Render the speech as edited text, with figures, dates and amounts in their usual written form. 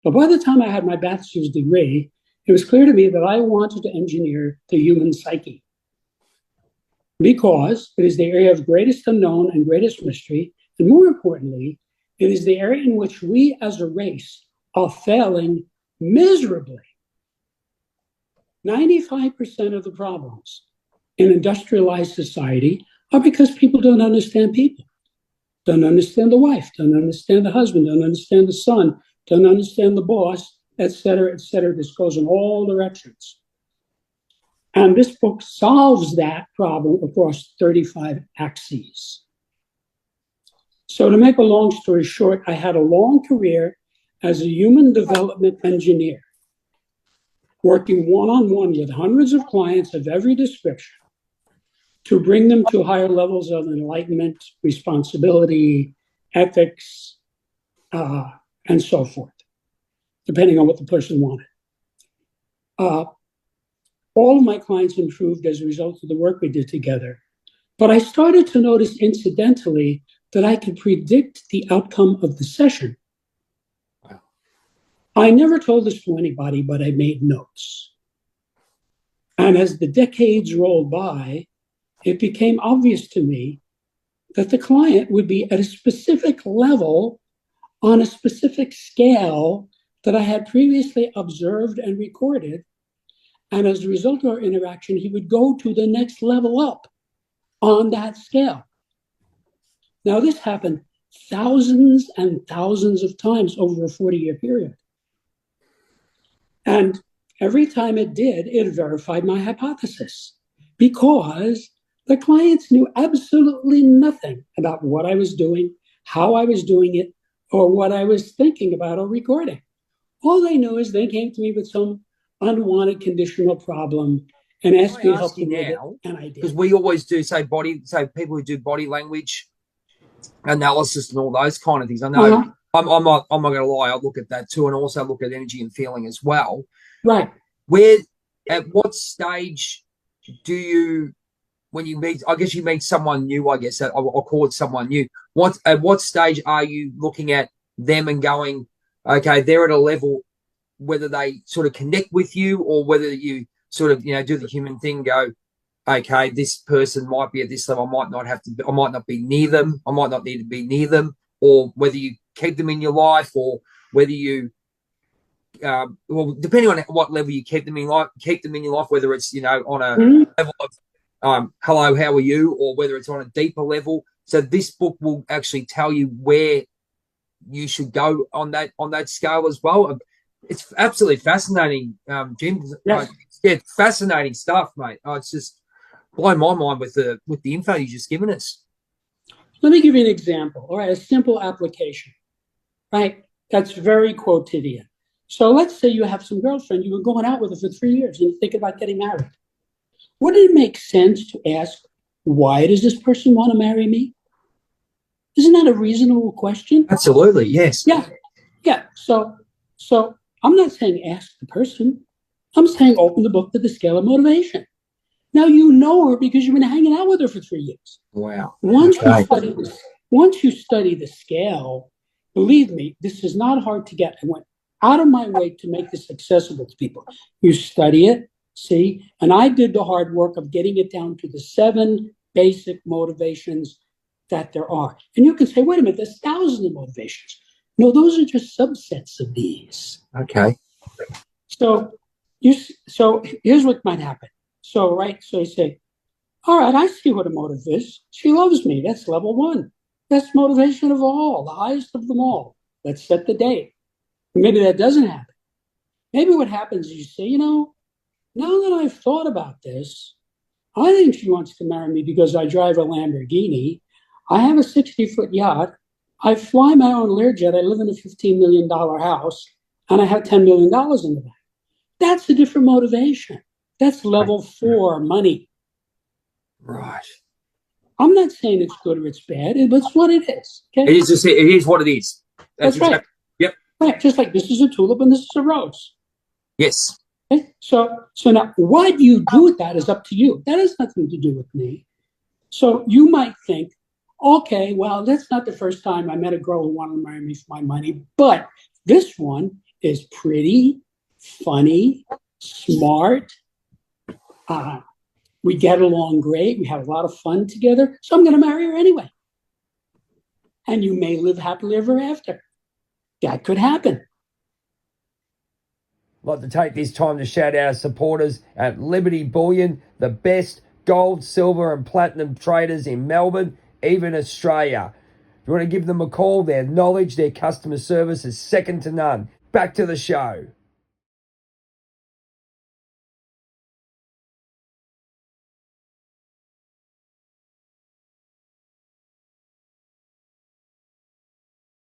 But by the time I had my bachelor's degree, it was clear to me that I wanted to engineer the human psyche because it is the area of greatest unknown and greatest mystery. And more importantly, it is the area in which we as a race are failing miserably. 95% of the problems in industrialized society are because people don't understand people, don't understand the wife, don't understand the husband, don't understand the son, don't understand the boss, et cetera, et cetera. This goes in all directions. And this book solves that problem across 35 axes. So to make a long story short, I had a long career as a human development engineer, working one-on-one with hundreds of clients of every description to bring them to higher levels of enlightenment, responsibility, ethics, and so forth, depending on what the person wanted. All of my clients improved as a result of the work we did together. But I started to notice incidentally that I could predict the outcome of the session. Wow. I never told this to anybody, but I made notes. And as the decades rolled by, it became obvious to me that the client would be at a specific level on a specific scale that I had previously observed and recorded. And as a result of our interaction, he would go to the next level up on that scale. Now, this happened thousands and thousands of times over a 40-year period. And every time it did, it verified my hypothesis because the clients knew absolutely nothing about what I was doing, how I was doing it, or what I was thinking about or recording. All they knew is they came to me with some unwanted conditional problem and asked me to help them with it, and I did. Because we always do say people who do body language analysis and all those kind of things. I know I'm not going to lie. I look at that too, and also look at energy and feeling as well. Right. At what stage do you, when you meet, I guess you meet someone new, I guess I'll call it someone new. At what stage are you looking at them and going, okay, they're at a level, whether they sort of connect with you or whether you sort of, do the human thing, go, okay, this person might be at this level. I might not be near them. I might not need to be near them, or whether you keep them in your life, or whether you, depending on what level you keep them in your life, whether it's, on a level of, hello, how are you? Or whether it's on a deeper level. So this book will actually tell you where you should go on that scale as well. It's absolutely fascinating, Jim. Yes. Fascinating stuff, mate. It's just blown my mind with the info you've just given us. Let me give you an example. All right, a simple application, right? That's very quotidian. So let's say you have some girlfriend, you've been going out with her for 3 years, and you think about getting married. Wouldn't it make sense to ask, why does this person want to marry me? Isn't that a reasonable question? Absolutely, yes. Yeah. So I'm not saying ask the person. I'm saying open the book to the scale of motivation. Now you know her because you've been hanging out with her for 3 years. Wow. Once you study the scale, believe me, this is not hard to get. I went out of my way to make this accessible to people. You study it, see, and I did the hard work of getting it down to the 7 basic motivations that there are. And you can say, wait a minute, there's thousands of motivations. No, those are just subsets of these. Okay. So here's what might happen. So you say, all right, I see what a motive is. She loves me. That's level 1. Best motivation of all, the highest of them all. Let's set the date. Maybe that doesn't happen. Maybe what happens is you say, now that I've thought about this, I think she wants to marry me because I drive a Lamborghini. I have a 60-foot yacht. I fly my own Learjet. I live in a $15 million house, and I have $10 million in the bank. That's a different motivation. That's level 4 money. Right. I'm not saying it's good or it's bad, but it's what it is. Okay? It is what it is. That's right. Yep. Right. Just like this is a tulip and this is a rose. Yes. Okay? So now what you do with that is up to you. That has nothing to do with me. So you might think, okay, well, that's not the first time I met a girl who wanted to marry me for my money, but this one is pretty, funny, smart. We get along great. We have a lot of fun together. So I'm going to marry her anyway. And you may live happily ever after. That could happen. I'd like to take this time to shout out our supporters at Liberty Bullion, the best gold, silver, and platinum traders in Melbourne, even Australia. If you want to give them a call, their knowledge, their customer service is second to none. Back to the show.